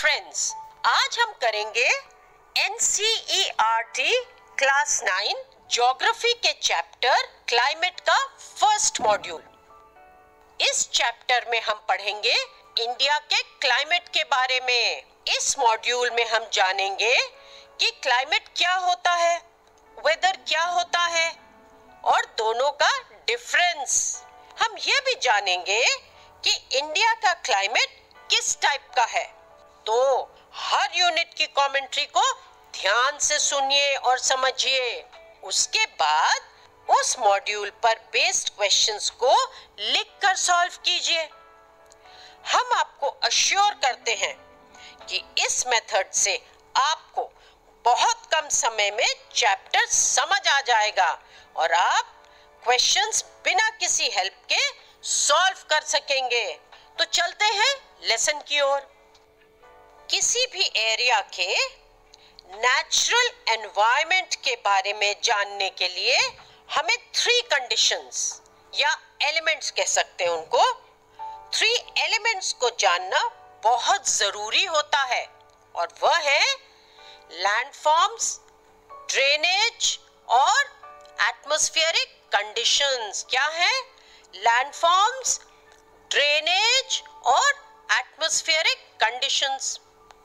Friends, आज हम करेंगे NCERT क्लास 9 ज्योग्राफी के चैप्टर क्लाइमेट का फर्स्ट मॉड्यूल। इस चैप्टर में हम पढ़ेंगे इंडिया के क्लाइमेट के बारे में। इस मॉड्यूल में हम जानेंगे कि क्लाइमेट क्या होता है, वेदर क्या होता है और दोनों का डिफरेंस। हम ये भी जानेंगे कि इंडिया का क्लाइमेट किस टाइप का है। तो हर यूनिट की कमेंट्री को ध्यान से सुनिए और समझिए। उसके बाद उस मॉड्यूल पर बेस्ड क्वेश्चंस को लिखकर सॉल्व कीजिए। हम आपको अश्योर करते हैं कि इस मेथड से आपको बहुत कम समय में चैप्टर समझ आ जाएगा और आप क्वेश्चंस बिना किसी हेल्प के सॉल्व कर सकेंगे। तो चलते हैं लेसन की ओर। किसी भी एरिया के नेचुरल एनवायरनमेंट के बारे में जानने के लिए हमें 3 कंडीशंस या एलिमेंट्स कह सकते हैं उनको। 3 एलिमेंट्स को जानना बहुत जरूरी होता है और वह है लैंडफॉर्म्स, ड्रेनेज और एटमॉस्फेरिक कंडीशंस। क्या है? लैंडफॉर्म्स, ड्रेनेज और एटमॉस्फेरिक कंडीशंस।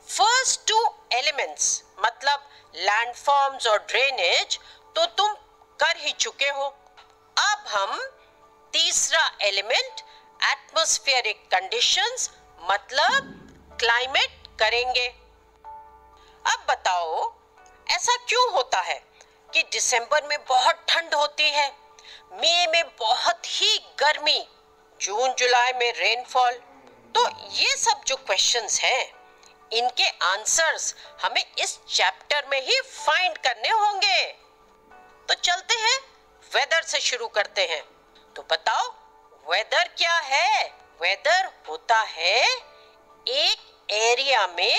फर्स्ट 2 एलिमेंट्स मतलब लैंडफॉर्म्स और ड्रेनेज तो तुम कर ही चुके हो। अब हम तीसरा एलिमेंट एटमॉस्फेरिक कंडीशंस मतलब क्लाइमेट करेंगे। अब बताओ ऐसा क्यों होता है कि दिसंबर में बहुत ठंड होती है, मई में बहुत ही गर्मी, जून जुलाई में रेनफॉल। तो ये सब जो क्वेश्चंस हैं इनके आंसर्स हमें इस चैप्टर में ही फाइंड करने होंगे। तो चलते हैं वेदर से शुरू करते हैं। तो बताओ वेदर क्या है? वेदर होता है एक एरिया में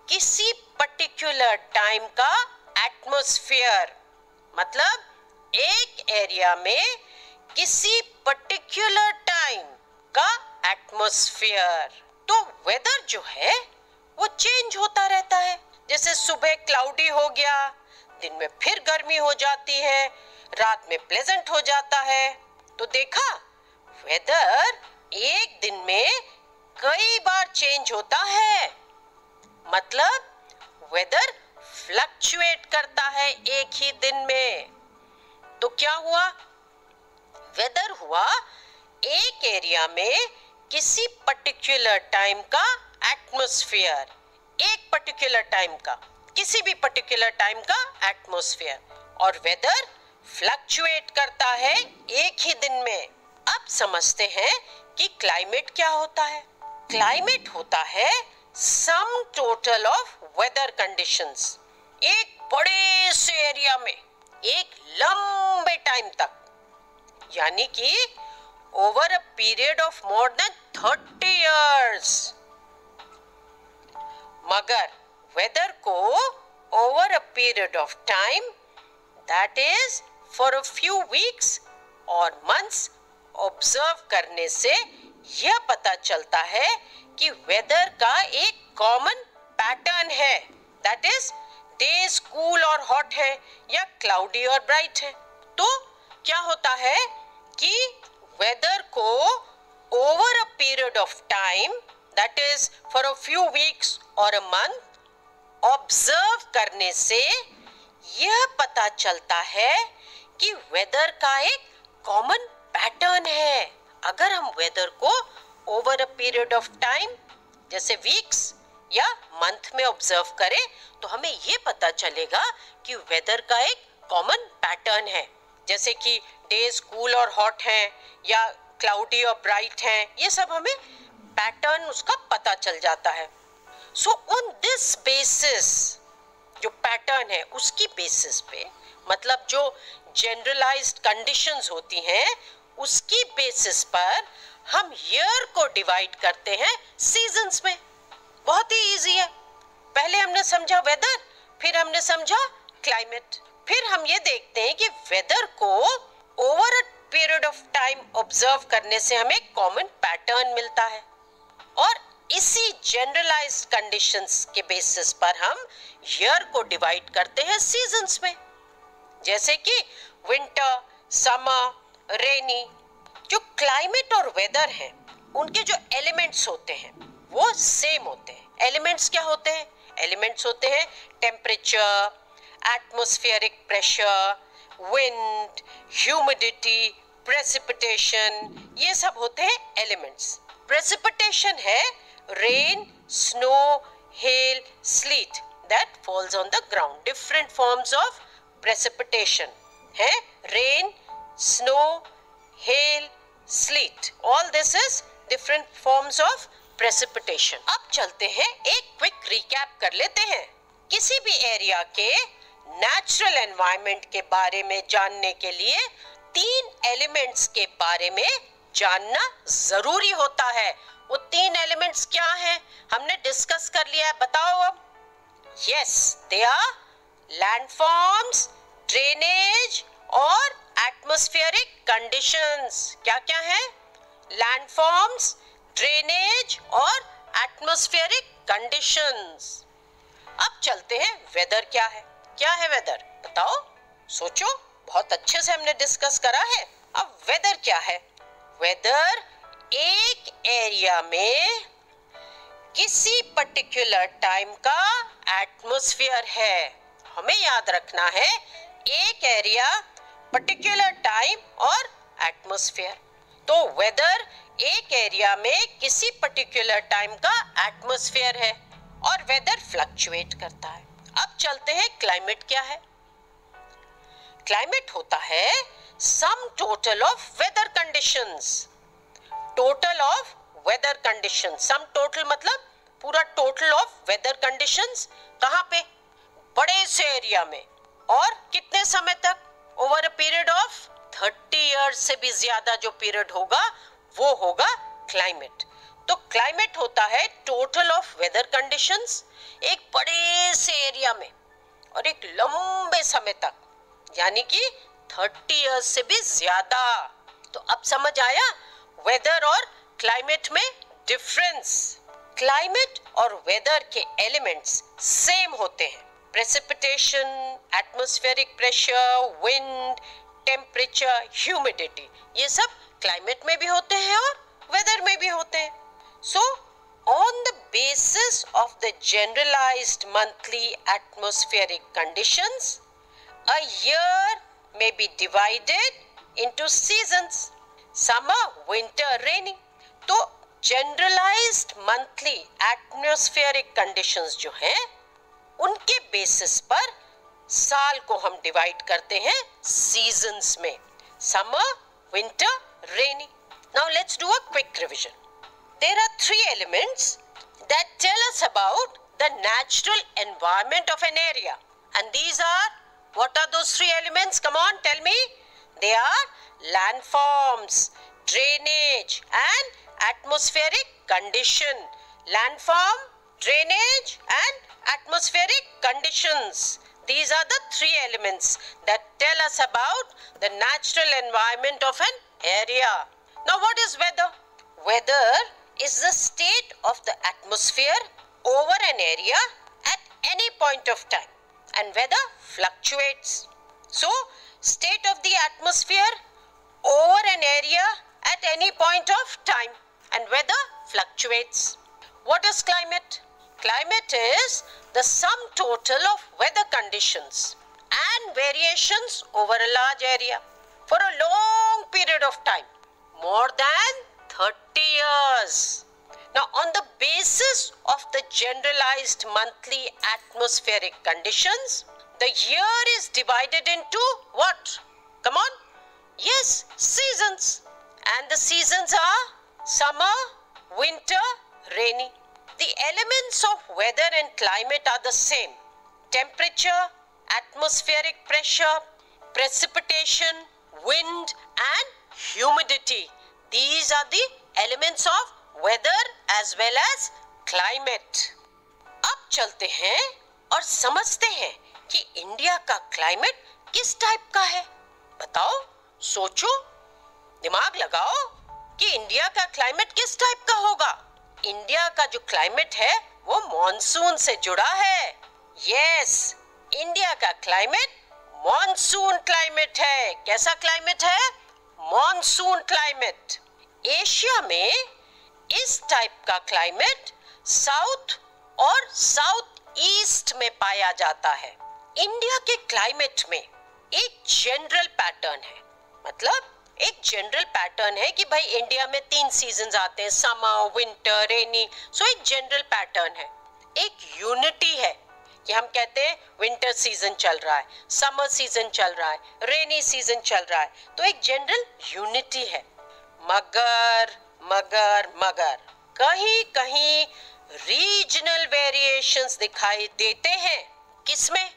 किसी पर्टिकुलर टाइम का एटमॉस्फेयर। मतलब एक एरिया में किसी पर्टिकुलर टाइम का एटमॉस्फेयर। तो वेदर जो है वो चेंज होता रहता है। जैसे सुबह क्लाउडी हो गया, दिन में फिर गर्मी हो जाती है, रात में प्लेजेंट हो जाता है। तो देखा, वेदर एक दिन में कई बार चेंज होता है। मतलब वेदर फ्लक्चुएट करता है एक ही दिन में। तो क्या हुआ? वेदर हुआ एक एरिया में किसी पर्टिकुलर टाइम का एटमॉस्फेयर। एक पर्टिकुलर टाइम का, किसी भी पर्टिकुलर टाइम का एटमॉस्फेयर। और वेदर फ्लक्चुएट करता है एक ही दिन में। अब समझते हैं कि क्लाइमेट क्या होता है। क्लाइमेट होता है sum total of weather conditions. एक बड़े से एरिया में एक लंबे टाइम तक, यानी कि over a period of more than 30 years। मगर वेदर को over a period of time, that is for a few weeks और मंथ्स ऑब्जर्व करने से यह पता चलता है कि वेदर का एक कॉमन पैटर्न है। दैट इज डेज कूल और हॉट है या क्लाउडी और ब्राइट है। तो क्या होता है कि वेदर को over a period of time, that is for a few weeks और अ मंथ, ऑब्जर्व करने से यह पता चलता है कि वेदर का एक कॉमन पैटर्न है। अगर हम वेदर को over a period of time जैसे वीक्स या मंथ में ऑब्जर्व करें तो हमें यह पता चलेगा कि वेदर का एक कॉमन पैटर्न है। जैसे कि डेज कूल और हॉट हैं या क्लाउडी और ब्राइट हैं, ये सब हमें पैटर्न उसका पता चल जाता है। सो ऑन दिस बेसिस, जो पैटर्न है उसकी बेसिस पे, मतलब जो जनरलाइज्ड कंडीशंस होती हैं उसकी बेसिस पर हम ईयर को डिवाइड करते हैं सीजन्स में। बहुत ही इजी है। पहले हमने समझा वेदर, फिर हमने समझा क्लाइमेट। फिर हम ये देखते हैं कि वेदर को over a period of time observe करने से हमें कॉमन पैटर्न मिलता है। और इसी जनरलाइज्ड कंडीशंस के बेसिस पर हम ईयर को डिवाइड करते हैं सीजन्स में, जैसे कि विंटर, समर, रेनी। जो क्लाइमेट और वेदर है उनके जो एलिमेंट्स होते हैं वो सेम होते हैं। एलिमेंट्स क्या होते हैं? एलिमेंट्स होते हैं temperature, atmospheric pressure, wind, humidity, precipitation, ये सब होते हैं एलिमेंट्स। प्रेसिपिटेशन है rain, snow, hail, sleet that falls on the ground. Different forms of precipitation है rain, snow, hail, sleet. All this is different forms of precipitation. अब चलते हैं, एक क्विक रिकैप कर लेते हैं। किसी भी एरिया के नेचुरल एनवायरनमेंट के बारे में जानने के लिए 3 एलिमेंट्स के बारे में जानना जरूरी होता है। वो 3 एलिमेंट्स क्या हैं? हमने डिस्कस कर लिया है, बताओ अब। Yes, they are landforms, drainage और एटमॉस्फेरिक कंडीशंस। क्या क्या है? लैंडफॉर्म्स, ड्रेनेज और एटमॉस्फेरिक कंडीशंस। अब चलते हैं, वेदर क्या है? क्या है वेदर? बताओ, सोचो। बहुत अच्छे से हमने डिस्कस करा है। अब वेदर क्या है? वेदर एक एरिया में किसी पर्टिकुलर टाइम का एटमॉस्फेयर है। हमें याद रखना है, एक एरिया, पर्टिकुलर टाइम और एटमॉस्फेयर। तो वेदर एक एरिया में किसी पर्टिकुलर टाइम का एटमॉस्फेयर है और वेदर फ्लक्चुएट करता है। अब चलते हैं, क्लाइमेट क्या है? क्लाइमेट होता है sum total of weather conditions. Total of weather conditions, sum total मतलब पूरा टोटल ऑफ वेदर कंडीशंस। कहां पे? बड़े से एरिया में। और कितने समय तक? Over a period of 30 years से भी ज्यादा जो पीरियड होगा वो होगा क्लाइमेट। तो क्लाइमेट होता है टोटल ऑफ वेदर कंडीशंस एक बड़े से एरिया में और एक लंबे समय तक, यानी कि 30 इयर्स से भी ज्यादा। तो अब समझ आया वेदर और क्लाइमेट में डिफरेंस। क्लाइमेट और वेदर के एलिमेंट्स सेम होते हैं। Precipitation, atmospheric pressure, wind, temperature, humidity, ये सब क्लाइमेट में भी होते हैं और वेदर में भी होते हैं। So, on the basis of the generalized monthly atmospheric conditions, a year may be divided into seasons: summer, winter, rainy. तो generalized monthly atmospheric conditions जो हैं, उनके बेसिस पर साल को हम डिवाइड करते हैं सीजन्स में: summer, winter, rainy. Now let's do a quick revision. There are 3 elements that tell us about the natural environment of an area. And these are, what are those 3 elements? Come on, tell me. They are landforms, drainage and atmospheric condition. Landform, drainage and atmospheric conditions. These are the 3 elements that tell us about the natural environment of an area. Now what is weather? Weather is the state of the atmosphere over an area at any point of time, and weather fluctuates. So, state of the atmosphere over an area at any point of time, and weather fluctuates. What is climate? Climate is the sum total of weather conditions and variations over a large area for a long period of time, more than 30 years. Now, on the basis of the generalized monthly atmospheric conditions, the year is divided into what? Come on. Yes, seasons. And the seasons are summer, winter, rainy. The elements of weather and climate are the same: temperature, atmospheric pressure, precipitation, wind and humidity. These are the elements of weather as well as climate. अब चलते हैं और समझते हैं कि India का climate किस type का है। बताओ, सोचो, दिमाग लगाओ कि इंडिया का क्लाइमेट किस टाइप का होगा। इंडिया का जो क्लाइमेट है वो मॉनसून से जुड़ा है। यस, इंडिया का क्लाइमेट मॉनसून क्लाइमेट है। कैसा क्लाइमेट है? Monsoon climate. एशिया में इस टाइप का क्लाइमेट साउथ और साउथ ईस्ट में पाया जाता है। इंडिया के क्लाइमेट में एक जनरल पैटर्न है, मतलब एक जनरल पैटर्न है कि भाई इंडिया में 3 सीजन्स आते हैं, समर, विंटर, रेनी। सो एक जनरल पैटर्न है, एक यूनिटी है कि हम कहते हैं विंटर सीजन चल रहा है, समर सीजन चल रहा है, रेनी सीजन चल रहा है, तो एक जनरल यूनिटी है। मगर मगर मगर कहीं कहीं रीजनल वेरिएशंस दिखाई देते हैं। किसमें?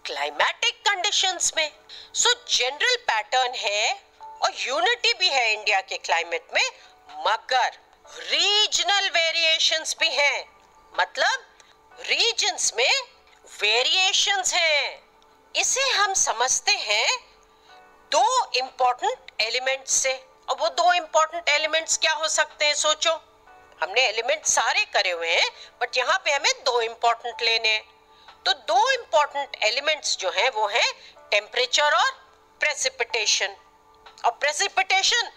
क्लाइमेटिक कंडीशंस में। सो जनरल पैटर्न है और यूनिटी भी है इंडिया के क्लाइमेट में, मगर रीजनल वेरिएशंस भी हैं। मतलब रीजन्स में वेरिएशंस हैं। इसे हम समझते हैं 2 इंपॉर्टेंट एलिमेंट्स से। और वो 2 इंपॉर्टेंट एलिमेंट्स क्या हो सकते हैं? सोचो, हमने एलिमेंट सारे करे हुए हैं, बट यहाँ पे हमें 2 इंपॉर्टेंट लेने हैं। तो 2 इंपॉर्टेंट एलिमेंट्स जो हैं वो हैं टेम्परेचर और प्रेसिपिटेशन। और प्रेसिपिटेशन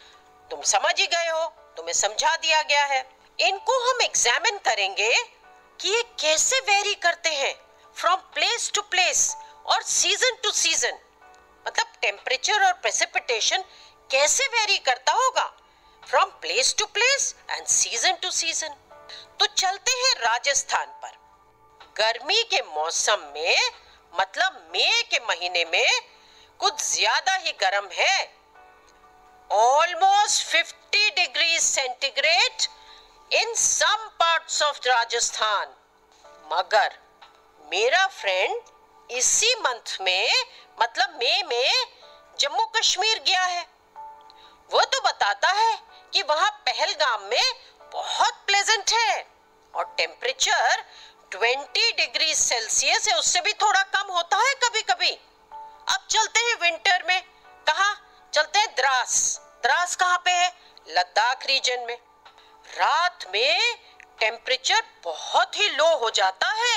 तुम समझ ही गए हो, तुम्हें समझा दिया गया है। इनको हम एग्जामिन करेंगे कि ये कैसे वेरी करते हैं फ्रॉम प्लेस टू प्लेस और सीजन टू सीजन। मतलब टेम्परेचर और प्रेसिपिटेशन कैसे वेरी करता होगा from place to place and season to season. तो चलते हैं राजस्थान पर। गर्मी के मौसम में, मतलब मई के महीने में कुछ ज्यादा ही गर्म है, almost 50 degree centigrade in some parts of Rajasthan. मगर मेरा फ्रेंड इसी मंथ में, मतलब मई में जम्मू कश्मीर गया है। वो तो बताता है कि वहां पहलगाम में बहुत प्लेजेंट है और टेम्परेचर 20 डिग्री सेल्सियस है, उससे भी थोड़ा कम होता है कभी कभी। अब चलते हैं विंटर में। कहाँ चलते हैं? द्रास। द्रास कहाँ पे है? लद्दाख रीजन में। रात में टेम्परेचर बहुत ही लो हो जाता है,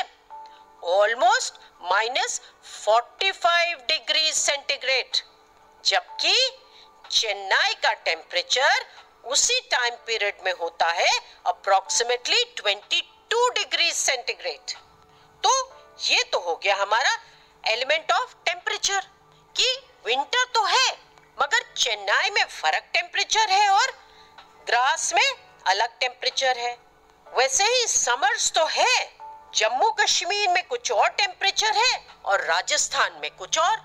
ऑलमोस्ट -45 डिग्री सेंटीग्रेड, जबकि चेन्नई का टेम्परेचर उसी टाइम पीरियड में होता है अप्रोक्सीमेटली 22 डिग्री सेंटीग्रेड। तो ये तो हो गया हमारा एलिमेंट ऑफ टेम्परेचर कि विंटर तो है मगर चेन्नई में फर्क टेम्परेचर है और द्रास में अलग टेम्परेचर है। वैसे ही समर्स तो है, जम्मू कश्मीर में कुछ और टेम्परेचर है और राजस्थान में कुछ और।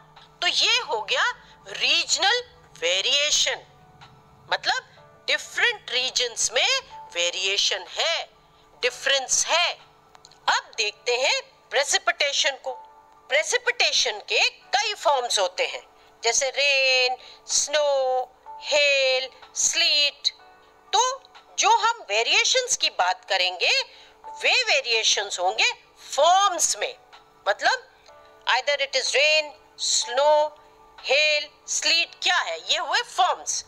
तो ये हो गया रीजनल वेरिएशन, मतलब डिफरेंट रीजन्स में वेरिएशन है, डिफरेंस है। अब देखते हैं प्रेसिपिटेशन को। प्रेसिपिटेशन के कई फॉर्म्स होते हैं, जैसे रेन, स्नो, हेल, स्लीट। तो जो हम वेरिएशंस की बात करेंगे वे वेरिएशंस होंगे फॉर्म्स में, मतलब either it is rain, snow, hail, slit, क्या है? ये हुए फॉर्म्स।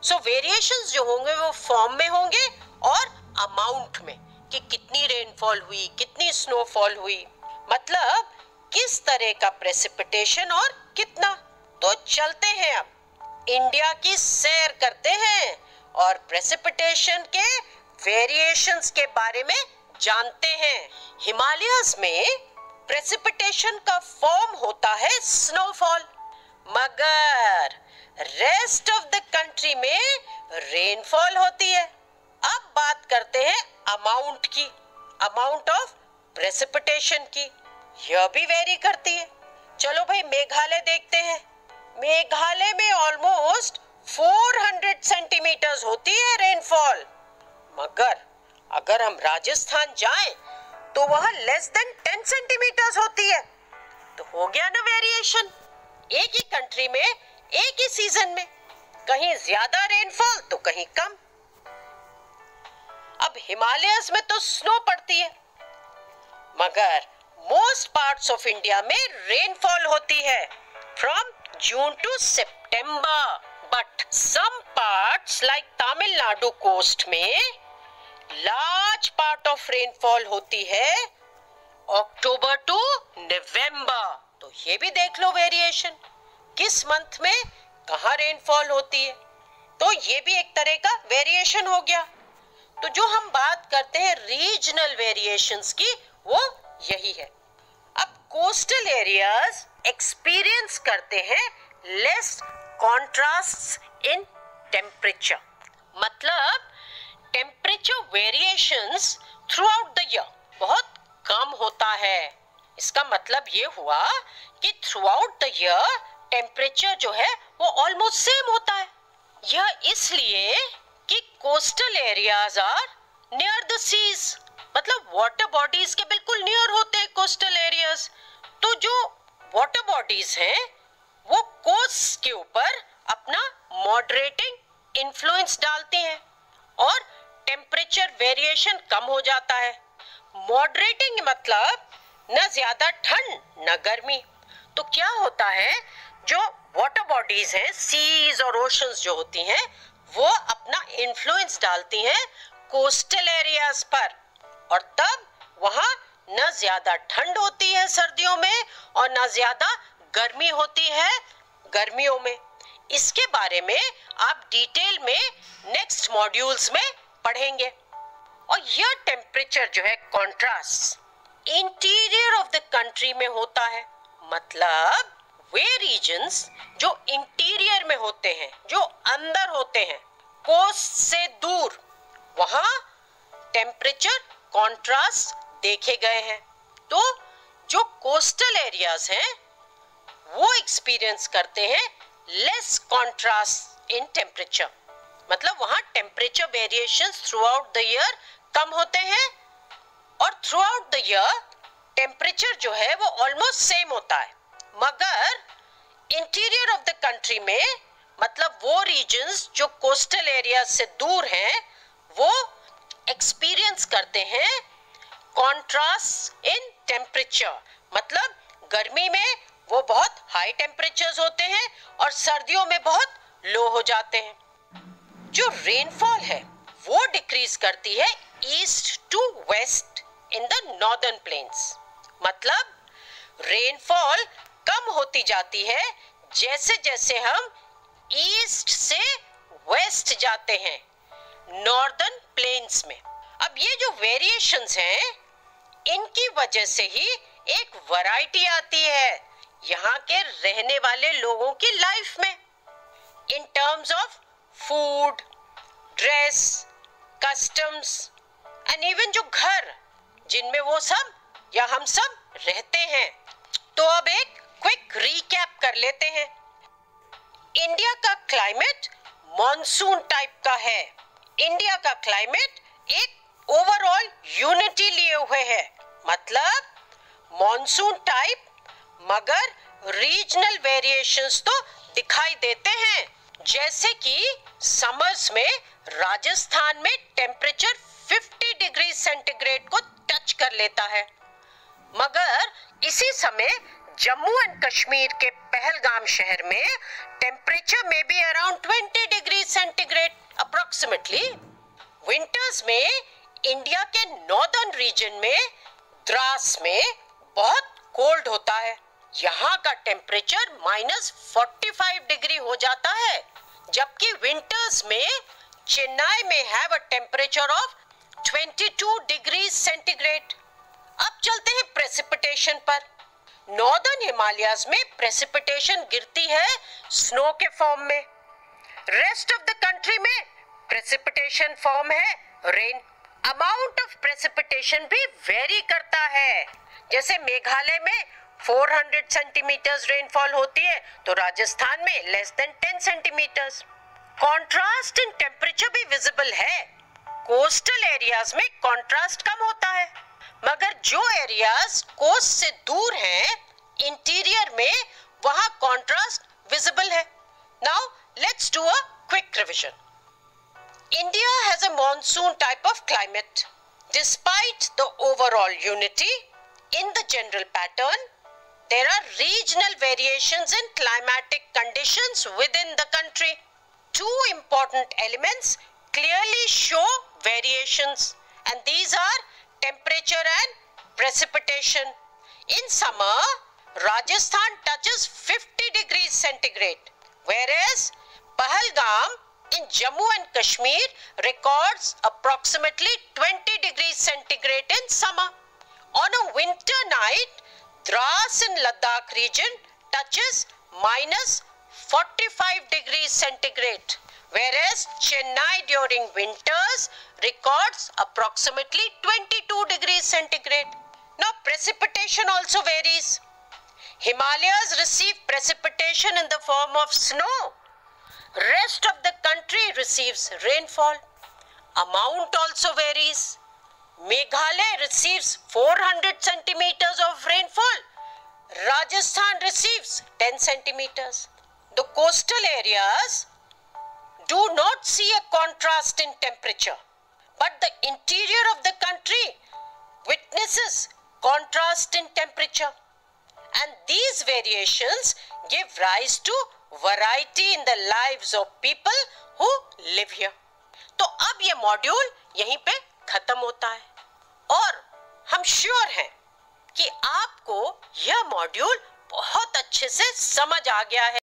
सो वेरिएशंस जो होंगे वो फॉर्म में होंगे और अमाउंट में, कि कितनी रेनफॉल हुई, कितनी स्नोफॉल हुई, मतलब किस तरह का प्रेसिपिटेशन और कितना। तो चलते हैं अब इंडिया की सैर करते हैं और प्रेसिपिटेशन के वेरिएशंस के बारे में जानते हैं। हिमालयस में प्रेसिपिटेशन का फॉर्म होता है स्नोफॉल, मगर रेस्ट ऑफ द कंट्री में रेनफॉल होती है। अब बात करते हैं अमाउंट की, अमाउंट ऑफ प्रेसिपिटेशन की। यह भी वेरी करती है। चलो भाई मेघालय देखते हैं। मेघालय में ऑलमोस्ट 400 सेंटीमीटर्स होती है रेनफॉल, मगर अगर हम राजस्थान जाएं तो वह लेस देन 10 सेंटीमीटर्स होती है। तो हो गया ना वेरिएशन, एक ही कंट्री में एक ही सीजन में कहीं ज्यादा रेनफॉल तो कहीं कम। अब हिमालयस में तो स्नो पड़ती है, मगर मोस्ट पार्ट्स ऑफ इंडिया में रेनफॉल होती है from June to September. But some parts like Tamil Nadu coast में लार्ज पार्ट ऑफ रेनफॉल होती है अक्टूबर टू नवंबर। तो ये भी देख लो वेरिएशन, किस मंथ में कहाँ रेनफॉल होती है। तो ये भी एक तरह का वेरिएशन हो गया। तो जो हम बात करते हैं रीजनल वेरिएशंस की, वो यही है। अब कोस्टल एरियाज एक्सपीरियंस करते हैं लेस कॉन्ट्रास्ट्स इन टेम्परेचर, मतलब temperature variations throughout the year बहुत कम होता है। इसका मतलब ये हुआ कि through out the year temperature जो है वो ऑलमोस्ट सेम होता है। यह इसलिए कि coastal areas are near the seas, मतलब वाटर बॉडीज के बिल्कुल नियर होते हैं कोस्टल एरियाज। तो जो वाटर बॉडीज हैं वो कोस्ट के ऊपर अपना मॉडरेटिंग इन्फ्लुएंस डालती हैं और टेम्परेचर वेरिएशन कम हो जाता है। मॉडरेटिंग मतलब न ज्यादा ठंड न गर्मी। तो क्या होता है, जो वाटर बॉडीज हैं, सीज और ओशंस जो होती हैं, वो अपना इन्फ्लुएंस डालती हैं कोस्टल एरियाज पर, और तब वहां न ज्यादा ठंड होती है सर्दियों में और न ज्यादा गर्मी होती है गर्मियों में। इसके बारे में आप डिटेल में नेक्स्ट मॉड्यूल्स में पढ़ेंगे। और यह टेम्परेचर जो है contrast interior of the country में होता है, मतलब वे रीजन्स जो इंटीरियर में होते हैं, जो अंदर होते हैं कोस्ट से दूर, वहां टेम्परेचर कॉन्ट्रास्ट देखे गए हैं। तो जो कोस्टल एरियाज हैं वो एक्सपीरियंस करते हैं लेस कॉन्ट्रास्ट इन टेम्परेचर, मतलब वहां temperature variations throughout the year कम होते हैं और throughout the year temperature जो है वो ऑलमोस्ट सेम होता है। मगर इंटीरियर ऑफ द कंट्री में, मतलब वो रीजन्स जो कोस्टल एरिया से दूर हैं, वो एक्सपीरियंस करते हैं कॉन्ट्रास्ट इन टेम्परेचर, मतलब गर्मी में वो बहुत हाई टेम्परेचर्स होते हैं और सर्दियों में बहुत लो हो जाते हैं। जो रेनफॉल है वो डिक्रीज करती है east to west in the northern plains, मतलब रेनफॉल कम होती जाती है जैसे जैसे हम ईस्ट से वेस्ट जाते हैं नॉर्दर्न प्लेन्स में। अब ये जो वेरिएशंस हैं, इनकी वजह से ही एक वैरायटी आती है यहाँ के रहने वाले लोगों की लाइफ में, in terms of food, dress, customs and even जो घर जिनमें वो सब या हम सब रहते हैं। तो अब एक क्विक रीकैप कर लेते हैं। इंडिया का क्लाइमेट मॉनसून टाइप का है। इंडिया का क्लाइमेट एक ओवरऑल यूनिटी लिए हुए है, मतलब मॉनसून टाइप, मगर रीजनल वेरिएशंस तो दिखाई देते हैं। जैसे कि समर्स में राजस्थान में टेम्परेचर 50 डिग्री सेंटीग्रेड को टच कर लेता है, मगर इसी समय जम्मू एंड कश्मीर के पहलगाम शहर में टेम्परेचर में भी around 20 degree centigrade approximately. Winters में इंडिया के नॉर्दर्न रीजन में द्रास में बहुत कोल्ड होता है। यहाँ का टेम्परेचर -45 डिग्री हो जाता है, जबकि विंटर्स में चेन्नई में have a temperature of 22 degree centigrade. अब चलते हैं प्रेसिपिटेशन पर। नॉर्दर्न हिमालयाज में प्रेसिपिटेशन गिरती है स्नो के फॉर्म में। रेस्ट ऑफ द कंट्री में प्रेसिपिटेशन फॉर्म है रेन। अमाउंट ऑफ प्रेसिपिटेशन भी वेरी करता है। जैसे मेघालय में 400 सेंटीमीटर्स रेनफॉल होती है, तो राजस्थान में less than 10 centimetres. Contrast in temperature भी विजिबल है। कोस्टल एरियाज में कॉन्ट्रास्ट कम होता है, मगर जो एरियाज कोस्ट से दूर हैं, इंटीरियर में, वहां कॉन्ट्रास्ट विजिबल है। Now let's do a quick revision. India has a monsoon type of climate. Despite the overall unity in the general pattern, there are regional variations in climatic conditions within the country. Two important elements clearly show variations. and these are temperature and precipitation. In summer, Rajasthan touches 50 degrees centigrade, whereas Pahalgam in Jammu and Kashmir records approximately 20 degrees centigrade in summer. On a winter night, Dras in Ladakh region touches minus 45 degrees centigrade, whereas Chennai during winters records approximately 22 degrees centigrade. Now precipitation also varies. Himalayas receive precipitation in the form of snow. Rest of the country receives rainfall. Amount also varies. Meghalaya receives 400 centimeters of rainfall. Rajasthan receives 10 centimeters. The coastal areas do not see a contrast in temperature, but the interior of the country witnesses contrast in temperature, and these variations give rise to variety in the lives of people who live here. तो अब ये module यहीं पे खत्म होता है और हम श्योर हैं कि आपको यह मॉड्यूल बहुत अच्छे से समझ आ गया